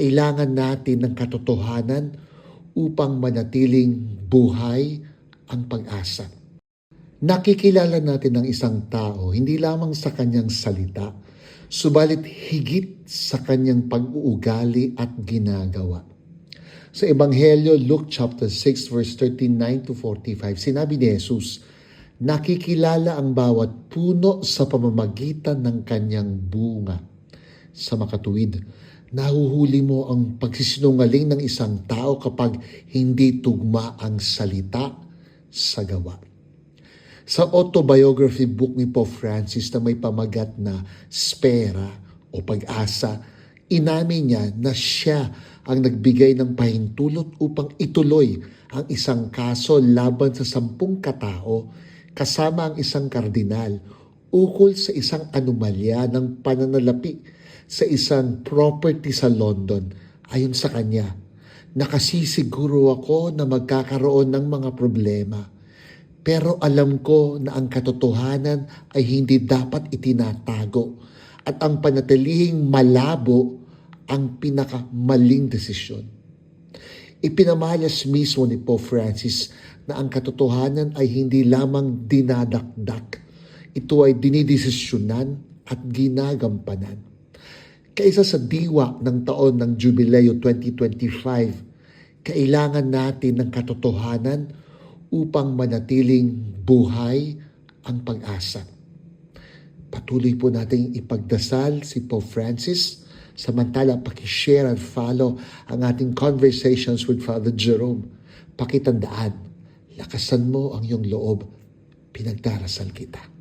kailangan natin ng katotohanan upang manatiling buhay ang pag-asa. Nakikilala natin ang isang tao hindi lamang sa kanyang salita, subalit higit sa kanyang pag-uugali at ginagawa. Sa Ebanghelyo, Luke chapter 6 verse 39 to 45, sinabi ni Jesus, nakikilala ang bawat puno sa pamamagitan ng kanyang bunga. Sa makatuwid, nahuhuli mo ang pagsisinungaling ng isang tao kapag hindi tugma ang salita sa gawa. Sa autobiography book ni Pope Francis na may pamagat na Spera o Pag-asa, inamin niya na siya ang nagbigay ng pahintulot upang ituloy ang isang kaso laban sa 10 katao kasama ang isang kardinal ukol sa isang anomalya ng pananalapi sa isang property sa London. Ayon sa kanya, nakasisiguro ako na magkakaroon ng mga problema. Pero alam ko na ang katotohanan ay hindi dapat itinatago at ang panatilihing malabo ang pinakamaling desisyon. Ipinamalas mismo ni Pope Francis na ang katotohanan ay hindi lamang dinadakdak. Ito ay dinidesisyonan at ginagampanan. Kaisa sa diwa ng taon ng Jubileo 2025, kailangan natin ng katotohanan upang manatiling buhay ang pag-asa. Patuloy po nating ipagdasal si Pope Francis, samantala pakishare and follow ang ating conversations with Father Jerome. Pakitandaan, lakasan mo ang iyong loob, pinagdarasal kita.